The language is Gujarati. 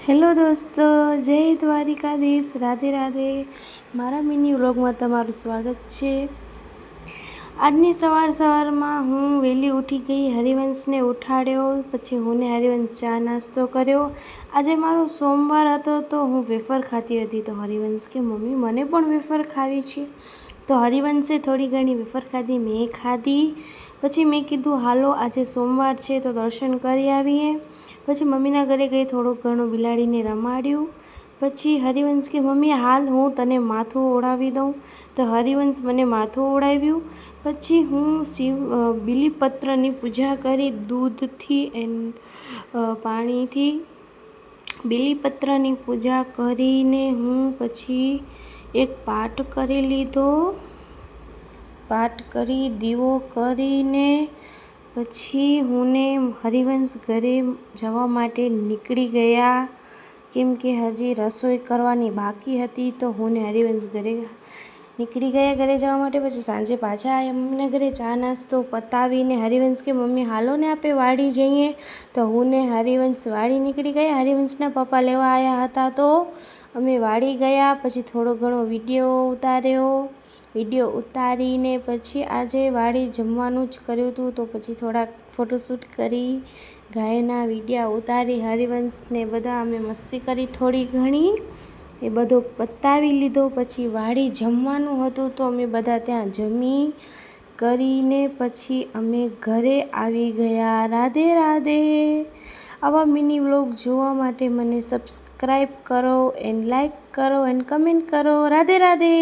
હેલો દોસ્તો, જય દ્વારિકાધીશ, રાધે રાધે. મારા મિની વ્લોગમાં તમારું સ્વાગત છે. આજની સવારમાં હું વહેલી ઉઠી ગઈ, હરિવંશને ઉઠાડ્યો, પછી હું હરિવંશ ચા નાસ્તો કર્યો. આજે મારો સોમવાર હતો તો હું વેફર ખાતી હતી. તો હરિવંશ કે મમ્મી મને પણ વેફર ખાવી છે. તો હરિવંશે થોડી ઘણી વેફર ખાધી, મેં ખાધી. પછી મેં કીધું હાલો આજે સોમવાર છે તો દર્શન કરી આવીએ. પછી મમ્મીના ઘરે ગઈ, થોડુંક ઘણું બિલાડીને રમાડ્યું. પછી હરિવંશ કે મમ્મી હાલ હું તને માથું ઓળાવી દઉં. તો હરિવંશ મને માથું ઓળાવ્યું. પછી હું બીલીપત્રની પૂજા કરી, દૂધથી એન્ડ પાણીથી બીલીપત્રની પૂજા કરીને હું પછી એક પાઠ કરી લીધો. પાઠ કરી દીવો કરીને પછી હું હરિવંશ ઘરે જવા માટે નીકળી ગયા, કેમ કે હજી રસોઈ કરવાની બાકી હતી. તો હું હરિવંશ ઘરે નીકળી ગયા ઘરે જવા માટે. પછી સાંજે પાછા આવ્યા મમ્મીના ઘરે, ચા નાસ્તો પતાવીને હરિવંશ કે મમ્મી હાલો ને આપણે વાડી જઈએ. તો હું હરિવંશ વાડી નીકળી ગયા. હરિવંશના પપ્પા લેવા આવ્યા હતા તો અમે વાડી ગયા. પછી થોડો ઘણો વિડીયો ઉતાર્યો. વિડીયો ઉતારીને પછી આજે વાડી જમવાનું જ કર્યું હતું. તો પછી થોડાક ફોટોશૂટ કરી, ગાયના વિડીયા ઉતારી, હરિવંશને બધા અમે મસ્તી કરી થોડી ઘણી. એ બધો પતાવી લીધો. પછી વાડી જમવાનું હતું તો અમે બધા ત્યાં જમી કરીને પછી અમે ઘરે આવી ગયા. રાધે રાધે. આવા મિની વ્લોગ જોવા માટે મને સબસ્ક્રાઈબ કરો એન્ડ લાઈક કરો એન્ડ કમેન્ટ કરો. રાધે રાધે.